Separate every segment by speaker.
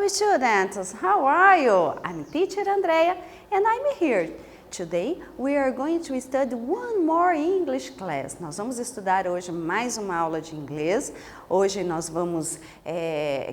Speaker 1: Hello students, how are you? I'm teacher Andrea and I'm here. Today we are going to study one more English class. Nós vamos estudar hoje mais uma aula de inglês. Hoje nós vamos,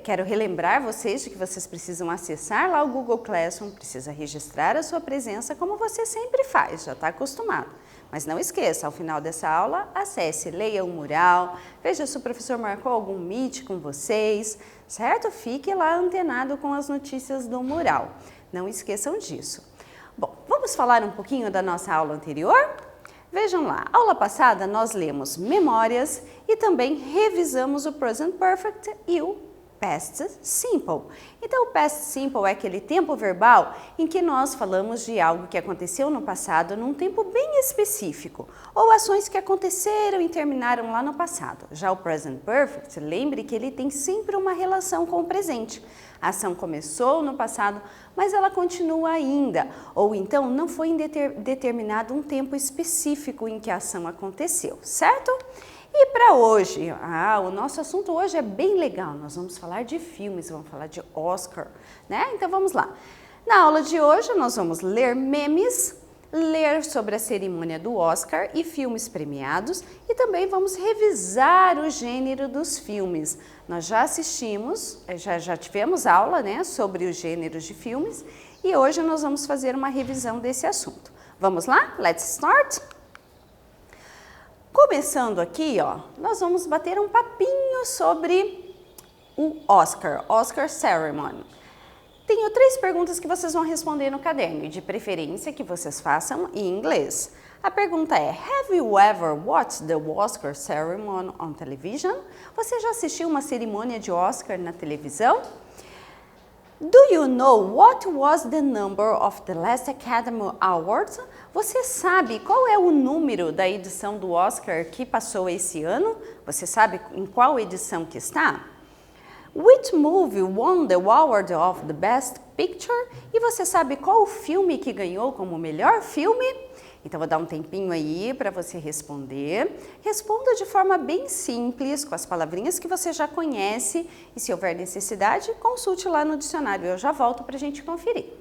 Speaker 1: quero relembrar vocês de que vocês precisam acessar lá o Google Classroom, precisa registrar a sua presença como você sempre faz, já está acostumado. Mas não esqueça, ao final dessa aula, acesse, leia o mural, veja se o professor marcou algum meet com vocês, certo? Fique lá antenado com as notícias do mural. Não esqueçam disso. Bom, vamos falar um pouquinho da nossa aula anterior? Vejam lá, aula passada nós lemos memórias e também revisamos o Present Perfect e o Past Simple. Então, o Past Simple é aquele tempo verbal em que nós falamos de algo que aconteceu no passado num tempo bem específico, ou ações que aconteceram e terminaram lá no passado. Já o Present Perfect, lembre que ele tem sempre uma relação com o presente. A ação começou no passado, mas ela continua ainda, ou então não foi determinado um tempo específico em que a ação aconteceu, certo? E para hoje, o nosso assunto hoje é bem legal, nós vamos falar de filmes, vamos falar de Oscar, né? Então vamos lá. Na aula de hoje nós vamos ler memes, ler sobre a cerimônia do Oscar e filmes premiados e também vamos revisar o gênero dos filmes. Nós já assistimos, já tivemos aula, né, sobre os gêneros de filmes e hoje nós vamos fazer uma revisão desse assunto. Vamos lá? Let's start! Começando aqui, nós vamos bater um papinho sobre o Oscar Ceremony. Tenho 3 perguntas que vocês vão responder no caderno, e de preferência que vocês façam em inglês. A pergunta é: Have you ever watched the Oscar ceremony on television? Você já assistiu uma cerimônia de Oscar na televisão? Do you know what was the number of the last Academy Awards? Você sabe qual é o número da edição do Oscar que passou esse ano? Você sabe em qual edição que está? Which movie won the award of the Best Picture? E você sabe qual o filme que ganhou como melhor filme? Então, vou dar um tempinho aí para você responder. Responda de forma bem simples, com as palavrinhas que você já conhece. E se houver necessidade, consulte lá no dicionário. Eu já volto para a gente conferir.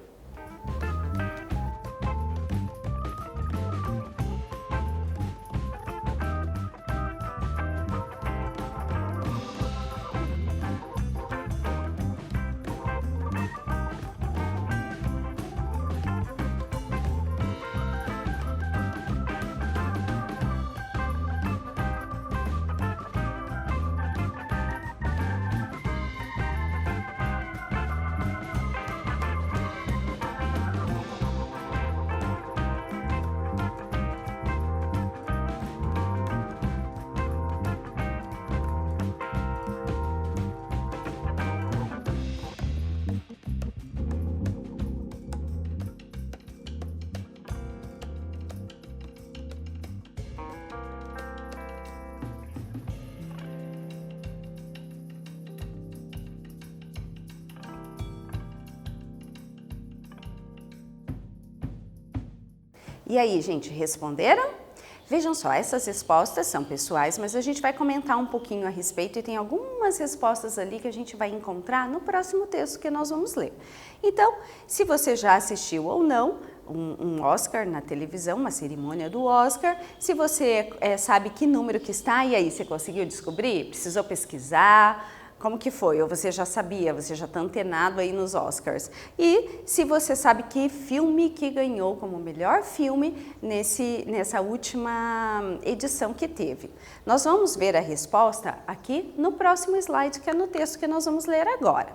Speaker 1: E aí, gente, responderam? Vejam só, essas respostas são pessoais, mas a gente vai comentar um pouquinho a respeito e tem algumas respostas ali que a gente vai encontrar no próximo texto que nós vamos ler. Então, se você já assistiu ou não um Oscar na televisão, uma cerimônia do Oscar, se você sabe que número que está, e aí, você conseguiu descobrir? Precisou pesquisar? Como que foi? Ou você já sabia, você já está antenado aí nos Oscars. E se você sabe que filme que ganhou como melhor filme nessa última edição que teve. Nós vamos ver a resposta aqui no próximo slide, que é no texto que nós vamos ler agora.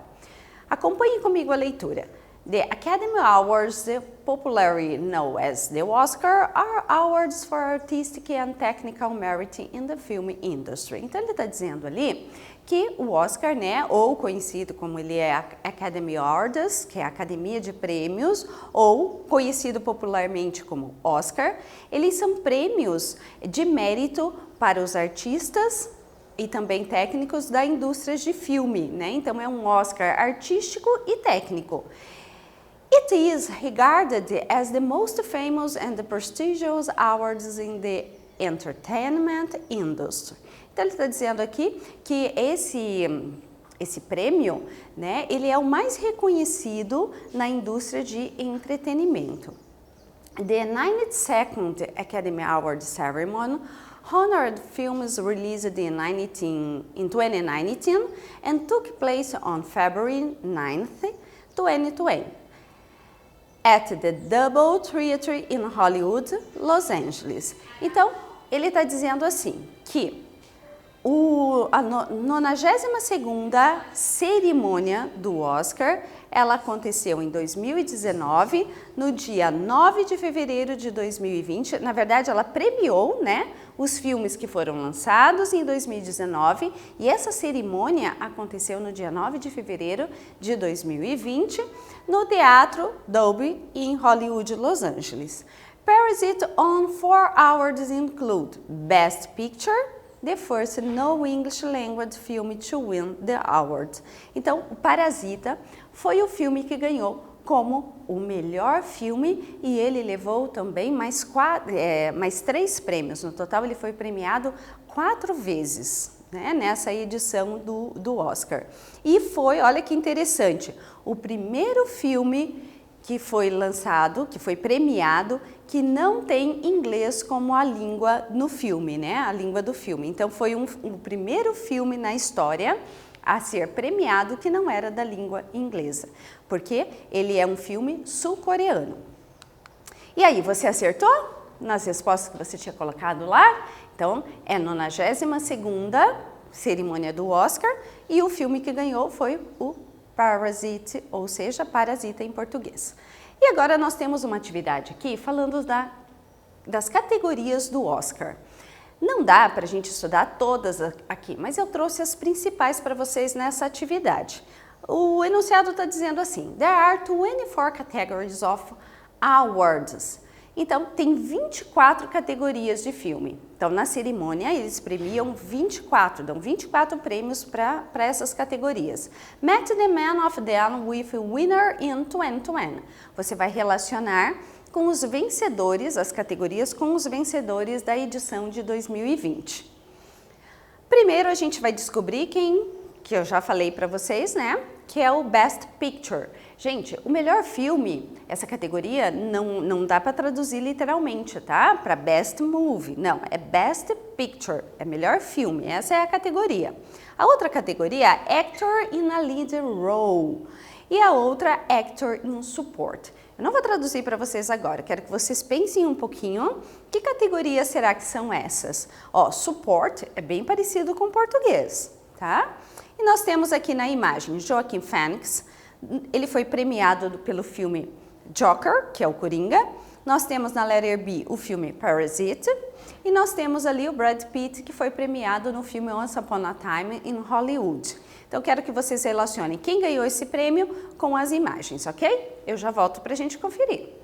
Speaker 1: Acompanhe comigo a leitura. The Academy Awards, popularly known as the Oscar, are awards for artistic and technical merit in the film industry. Então ele está dizendo ali que o Oscar, né, ou conhecido como ele é Academy Awards, que é a Academia de Prêmios, ou conhecido popularmente como Oscar, eles são prêmios de mérito para os artistas e também técnicos da indústria de filme, né? Então é um Oscar artístico e técnico. It is regarded as the most famous and the prestigious awards in the entertainment industry. Então ele está dizendo aqui que Esse prêmio, né, ele é o mais reconhecido na indústria de entretenimento. The 92nd Academy Award Ceremony honored films released in 2019 and took place on February 9th, 2020 at the Double Theatre in Hollywood, Los Angeles. Então, ele está dizendo assim, que a 92ª cerimônia do Oscar, ela aconteceu em 2019, no dia 9 de fevereiro de 2020. Na verdade, ela premiou, né, os filmes que foram lançados em 2019 e essa cerimônia aconteceu no dia 9 de fevereiro de 2020 no Teatro Dolby em Hollywood, Los Angeles. Parasite on 4 awards include Best Picture, the first no-English language film to win the award. Então, o Parasita foi o filme que ganhou como o melhor filme e ele levou também mais 3 prêmios. No total, ele foi premiado 4 vezes, né, nessa edição do Oscar. E foi, olha que interessante, o primeiro filme que foi lançado, que foi premiado, que não tem inglês como a língua no filme, né? A língua do filme. Então foi o primeiro filme na história a ser premiado que não era da língua inglesa, porque ele é um filme sul-coreano. E aí, você acertou nas respostas que você tinha colocado lá? Então, é a 92ª cerimônia do Oscar e o filme que ganhou foi o Parasite, ou seja, Parasita em português. E agora nós temos uma atividade aqui falando das categorias do Oscar. Não dá para a gente estudar todas aqui, mas eu trouxe as principais para vocês nessa atividade. O enunciado está dizendo assim, there are 24 categories of awards. Então, tem 24 categorias de filme. Então, na cerimônia, eles premiam 24, dão 24 prêmios para essas categorias. Match the man of them with winner in 2020. Você vai relacionar com os vencedores, as categorias com os vencedores da edição de 2020. Primeiro, a gente vai descobrir que eu já falei para vocês, né? Que é o Best Picture. Gente, o melhor filme, essa categoria não dá para traduzir literalmente, tá? Para Best Movie, não, é Best Picture, é melhor filme, essa é a categoria. A outra categoria é Actor in a Lead Role e a outra Actor in Support. Eu não vou traduzir para vocês agora, quero que vocês pensem um pouquinho, que categorias será que são essas? Ó, Support é bem parecido com português, tá? E nós temos aqui na imagem Joaquin Phoenix, ele foi premiado pelo filme Joker, que é o Coringa. Nós temos na letra B o filme Parasite. E nós temos ali o Brad Pitt, que foi premiado no filme Once Upon a Time in Hollywood. Então, quero que vocês relacionem quem ganhou esse prêmio com as imagens, ok? Eu já volto para a gente conferir.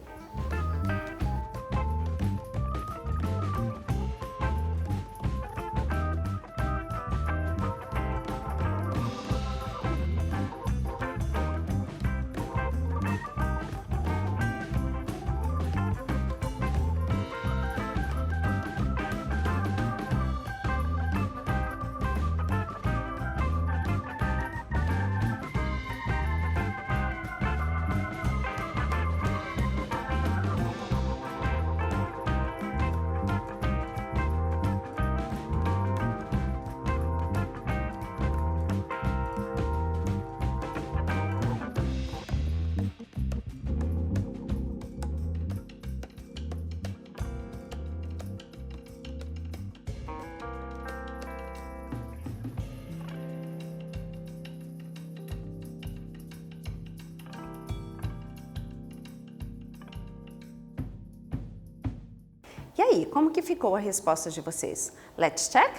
Speaker 1: E aí, como que ficou a resposta de vocês? Let's check?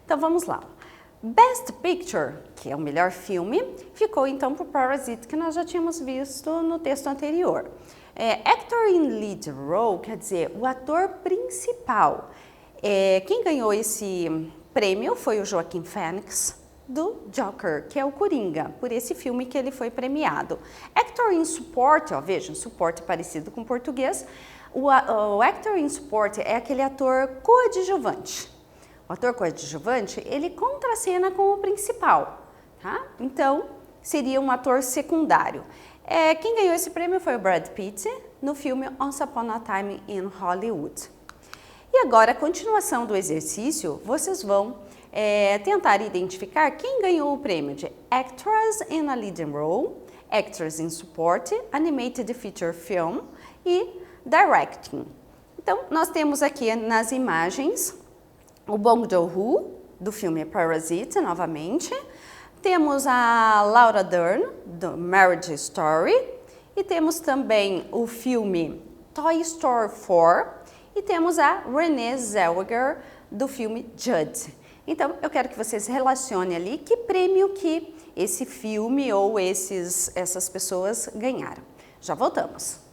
Speaker 1: Então vamos lá. Best Picture, que é o melhor filme, ficou então para o Parasite, que nós já tínhamos visto no texto anterior. Actor in Lead Role, quer dizer, o ator principal. Quem ganhou esse prêmio foi o Joaquin Phoenix, do Joker, que é o Coringa, por esse filme que ele foi premiado. Actor in Support, ó, vejam, suporte parecido com português. O Actor in Support é aquele ator coadjuvante. O ator coadjuvante, ele contracena com o principal, tá? Então, seria um ator secundário. Quem ganhou esse prêmio foi o Brad Pitt, no filme Once Upon a Time in Hollywood. E agora, a continuação do exercício, vocês vão tentar identificar quem ganhou o prêmio de Actress in a Leading Role, Actress in Support, Animated Feature Film e Directing. Então, nós temos aqui nas imagens o Bong Joon-ho, do filme Parasite, novamente. Temos a Laura Dern, do Marriage Story. E temos também o filme Toy Story 4. E temos a Renée Zellweger, do filme Judd. Então, eu quero que vocês relacionem ali que prêmio que esse filme ou essas pessoas ganharam. Já voltamos.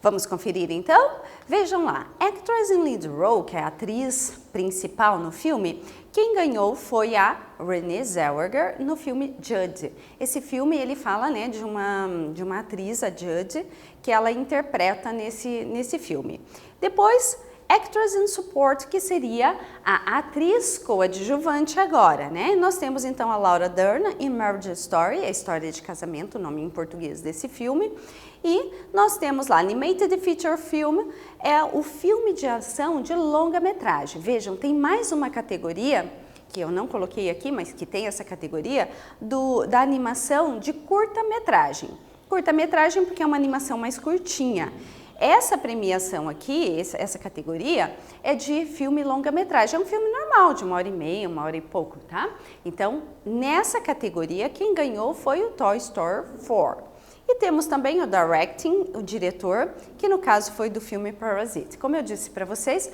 Speaker 1: Vamos conferir então? Vejam lá, Actress in Lead Role, que é a atriz principal no filme, quem ganhou foi a Renée Zellweger no filme Judd. Esse filme ele fala, né, de uma atriz, a Judd, que ela interpreta nesse filme. Depois, Actress in Support, que seria a atriz coadjuvante agora, né? Nós temos então a Laura Dern em Marriage Story, a história de casamento, o nome em português desse filme. E nós temos lá Animated Feature Film, é o filme de ação de longa-metragem. Vejam, tem mais uma categoria, que eu não coloquei aqui, mas que tem essa categoria, da animação de curta-metragem. Curta-metragem porque é uma animação mais curtinha. Essa premiação aqui, essa categoria, é de filme longa-metragem. É um filme normal, de 1h30, 1h e pouco, tá? Então, nessa categoria, quem ganhou foi o Toy Story 4. E temos também o Directing, o diretor, que no caso foi do filme Parasite. Como eu disse para vocês,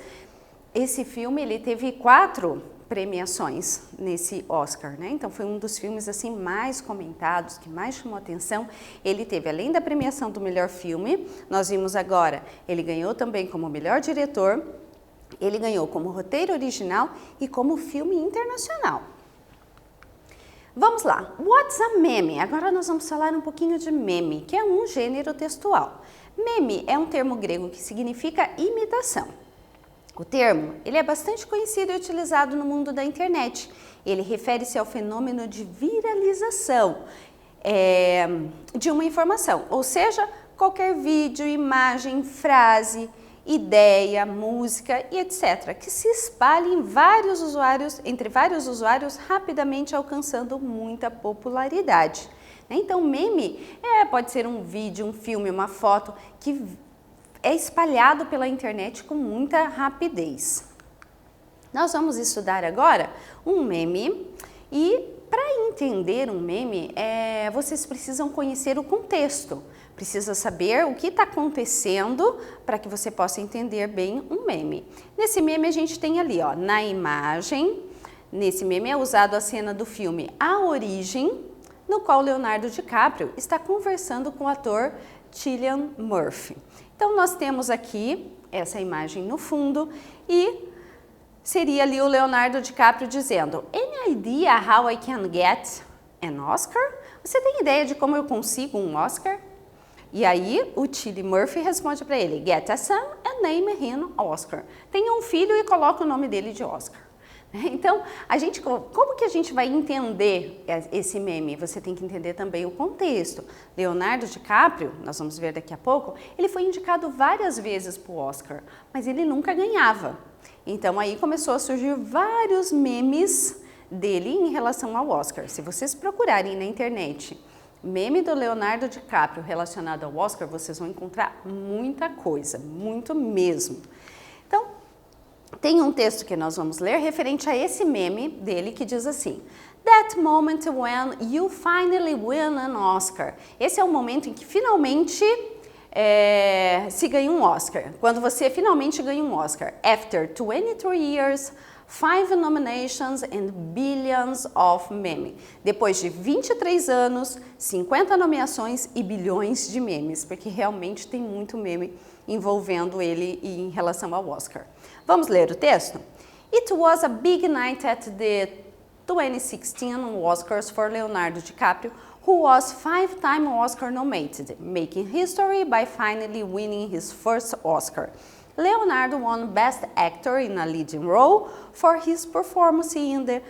Speaker 1: esse filme ele teve 4 premiações nesse Oscar, né? Então foi um dos filmes assim mais comentados, que mais chamou atenção. Ele teve, além da premiação do melhor filme, nós vimos agora, ele ganhou também como melhor diretor, ele ganhou como roteiro original e como filme internacional. Vamos lá, what's a meme? Agora nós vamos falar um pouquinho de meme, que é um gênero textual. Meme é um termo grego que significa imitação. O termo ele é bastante conhecido e utilizado no mundo da internet. Ele refere-se ao fenômeno de viralização de uma informação, ou seja, qualquer vídeo, imagem, frase, ideia, música e etc., que se espalha entre vários usuários, rapidamente alcançando muita popularidade. Então, meme pode ser um vídeo, um filme, uma foto que é espalhado pela internet com muita rapidez. Nós vamos estudar agora um meme e para entender um meme, vocês precisam conhecer o contexto. Precisa saber o que está acontecendo para que você possa entender bem um meme. Nesse meme a gente tem ali, ó, na imagem, nesse meme é usado a cena do filme A Origem, no qual Leonardo DiCaprio está conversando com o ator Cillian Murphy. Então nós temos aqui essa imagem no fundo e seria ali o Leonardo DiCaprio dizendo: "Any idea how I can get an Oscar?" Você tem ideia de como eu consigo um Oscar? E aí o Cillian Murphy responde para ele: "Get a son and name him Oscar." Tenha um filho e coloque o nome dele de Oscar. Então, como que a gente vai entender esse meme? Você tem que entender também o contexto. Leonardo DiCaprio, nós vamos ver daqui a pouco, ele foi indicado várias vezes para o Oscar, mas ele nunca ganhava. Então, aí começou a surgir vários memes dele em relação ao Oscar. Se vocês procurarem na internet meme do Leonardo DiCaprio relacionado ao Oscar, vocês vão encontrar muita coisa, muito mesmo. Então, tem um texto que nós vamos ler referente a esse meme dele que diz assim: That moment when you finally win an Oscar. Esse é o momento em que finalmente se ganha um Oscar. Quando você finalmente ganha um Oscar. After 23 years, 5 nominations and billions of memes. Depois de 23 anos, 50 nomeações e bilhões de memes, porque realmente tem muito meme envolvendo ele em relação ao Oscar. Vamos ler o texto? It was a big night at the 2016 Oscars for Leonardo DiCaprio, who was 5-time Oscar nominated, making history by finally winning his first Oscar. Leonardo won Best Actor in a Leading Role for his performance in The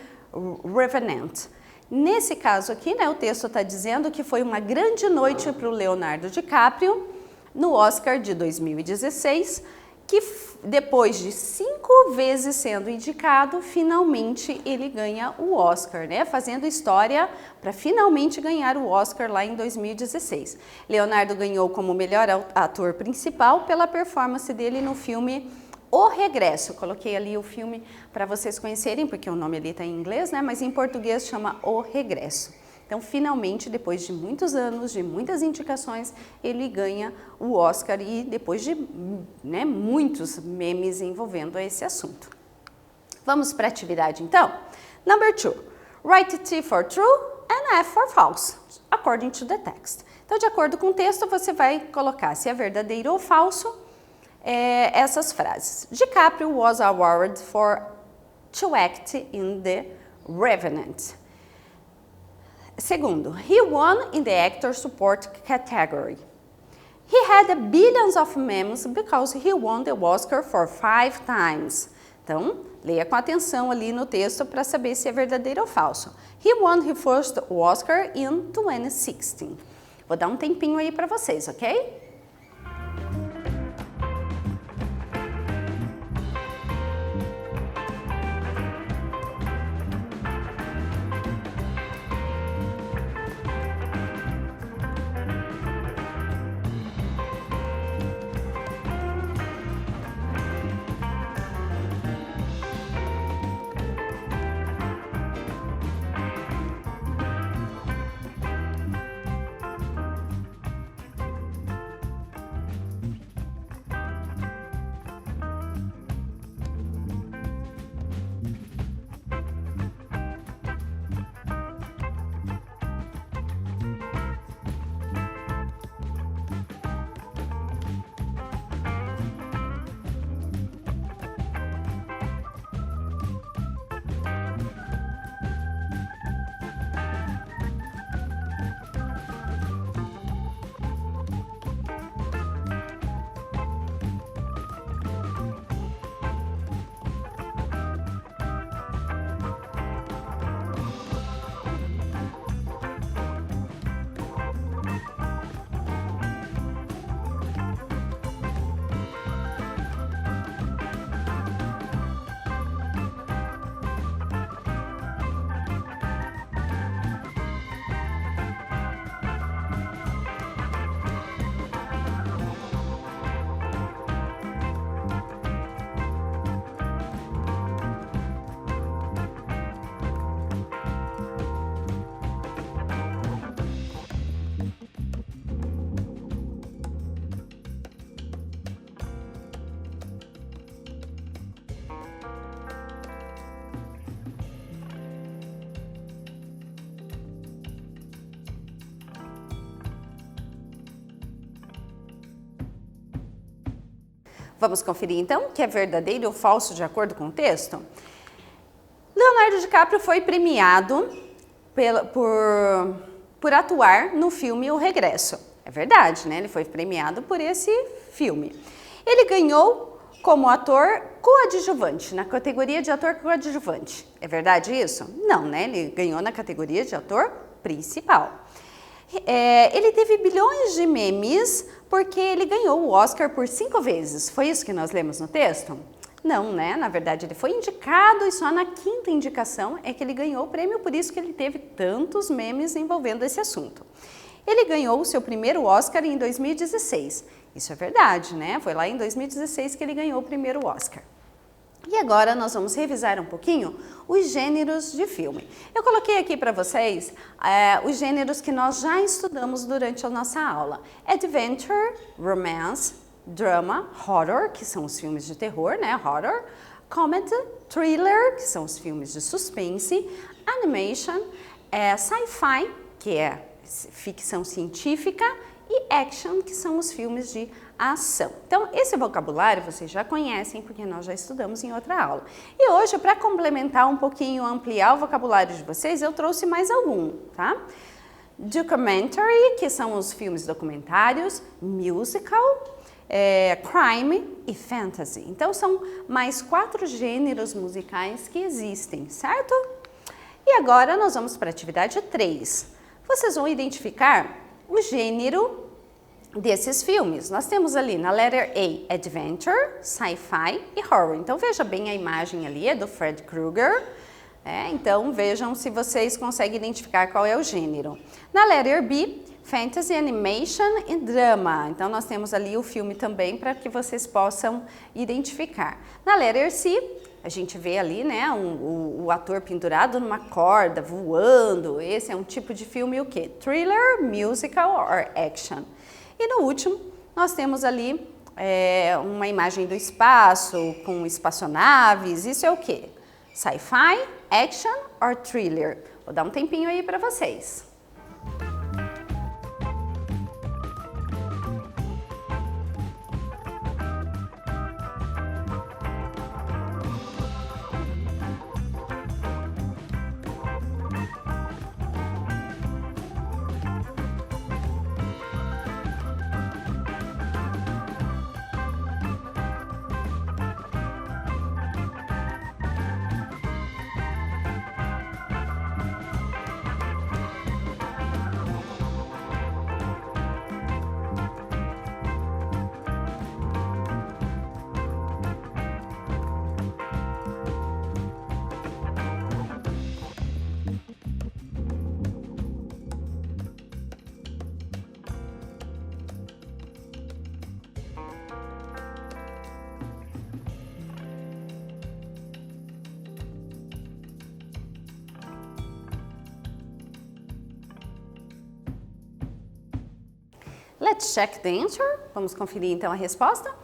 Speaker 1: Revenant. Nesse caso aqui, né, o texto está dizendo que foi uma grande noite para o Leonardo DiCaprio no Oscar de 2016, que depois de 5 vezes sendo indicado, finalmente ele ganha o Oscar, né? Fazendo história para finalmente ganhar o Oscar lá em 2016. Leonardo ganhou como melhor ator principal pela performance dele no filme O Regresso. Coloquei ali o filme para vocês conhecerem, porque o nome ali está em inglês, né? Mas em português chama O Regresso. Então, finalmente, depois de muitos anos, de muitas indicações, ele ganha o Oscar e depois de muitos memes envolvendo esse assunto. Vamos para a atividade, então? Number 2. Write T for true and F for false, according to the text. Então, de acordo com o texto, você vai colocar se é verdadeiro ou falso essas frases. DiCaprio was awarded to act in The Revenant. Segundo, he won in the actor support category. He had billions of memes because he won the Oscar for 5 times. Então, leia com atenção ali no texto para saber se é verdadeiro ou falso. He won his first Oscar in 2016. Vou dar um tempinho aí para vocês, ok? Vamos conferir então que é verdadeiro ou falso de acordo com o texto? Leonardo DiCaprio foi premiado por atuar no filme O Regresso. É verdade, né? Ele foi premiado por esse filme. Ele ganhou como ator coadjuvante, na categoria de ator coadjuvante. É verdade isso? Não, né? Ele ganhou na categoria de ator principal. Ele teve bilhões de memes porque ele ganhou o Oscar por 5 vezes. Foi isso que nós lemos no texto? Não, né? Na verdade, ele foi indicado e só na 5ª indicação é que ele ganhou o prêmio, por isso que ele teve tantos memes envolvendo esse assunto. Ele ganhou o seu primeiro Oscar em 2016. Isso é verdade, né? Foi lá em 2016 que ele ganhou o primeiro Oscar. E agora nós vamos revisar um pouquinho os gêneros de filme. Eu coloquei aqui para vocês os gêneros que nós já estudamos durante a nossa aula. Adventure, Romance, Drama, Horror, que são os filmes de terror, né? Horror, Comedy, Thriller, que são os filmes de suspense, Animation, Sci-Fi, que é ficção científica, e Action, que são os filmes de ação. Então, esse vocabulário vocês já conhecem, porque nós já estudamos em outra aula. E hoje, para complementar um pouquinho, ampliar o vocabulário de vocês, eu trouxe mais algum, tá? Documentary, que são os filmes documentários, Musical, Crime e Fantasy. Então, são mais 4 gêneros musicais que existem, certo? E agora, nós vamos para a atividade 3. Vocês vão identificar o gênero desses filmes. Nós temos ali na letter A, Adventure, Sci-Fi e Horror. Então, veja bem a imagem ali, é do Fred Krueger. Então, vejam se vocês conseguem identificar qual é o gênero. Na letter B, Fantasy, Animation e Drama. Então, nós temos ali o filme também para que vocês possam identificar. Na letter C, a gente vê ali, né, o ator pendurado numa corda, voando. Esse é um tipo de filme o quê? Thriller, musical or action. E no último, nós temos ali uma imagem do espaço, com espaçonaves. Isso é o quê? Sci-fi, action or thriller? Vou dar um tempinho aí para vocês. Let's check the answer. Vamos conferir então a resposta.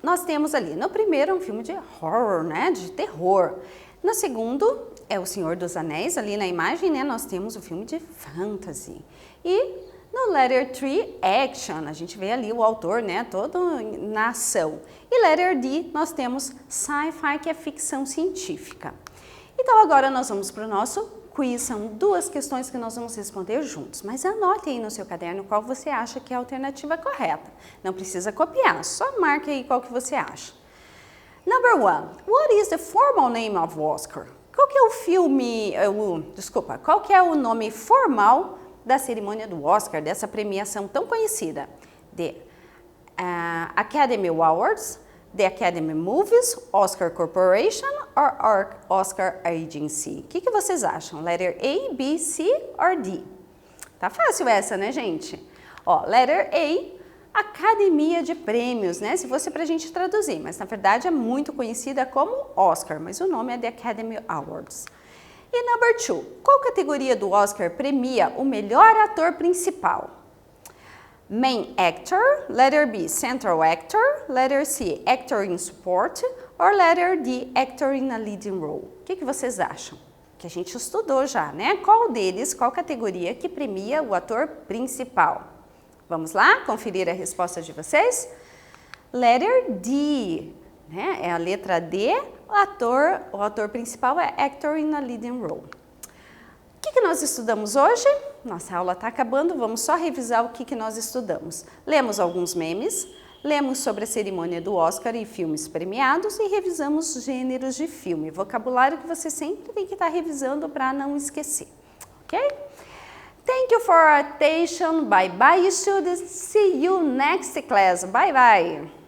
Speaker 1: Nós temos ali, no primeiro, um filme de horror, né, de terror. No segundo, é O Senhor dos Anéis, ali na imagem, né, nós temos o filme de fantasy. E no letter 3, action, a gente vê ali o autor, né, todo na ação. E letter D, nós temos sci-fi, que é ficção científica. Então agora nós vamos para o nosso quiz. São 2 questões que nós vamos responder juntos, mas anote aí no seu caderno qual você acha que é a alternativa correta. Não precisa copiar, só marque aí qual que você acha. Number 1. What is the formal name of Oscar? Qual que é o filme, qual que é o nome formal da cerimônia do Oscar, dessa premiação tão conhecida? The Academy Awards, The Academy Movies, Oscar Corporation or Oscar Agency? O que vocês acham? Letter A, B, C or D? Tá fácil essa, né, gente? Ó, letter A, Academia de Prêmios, né? Se fosse pra gente traduzir, mas na verdade é muito conhecida como Oscar, mas o nome é The Academy Awards. E number 2, qual categoria do Oscar premia o melhor ator principal? Main Actor, letter B, Central Actor, letter C, Actor in Support, or letter D, Actor in a Leading Role? O que vocês acham? Que a gente estudou já, né? Qual deles, qual categoria que premia o ator principal? Vamos lá, conferir a resposta de vocês? Letter D, né? É a letra D, o ator principal é Actor in a Leading Role. O que nós estudamos hoje? Nossa aula está acabando, vamos só revisar o que nós estudamos. Lemos alguns memes, lemos sobre a cerimônia do Oscar e filmes premiados e revisamos gêneros de filme, vocabulário que você sempre tem que estar revisando para não esquecer, ok? Thank you for your attention, bye bye students, see you next class, bye bye!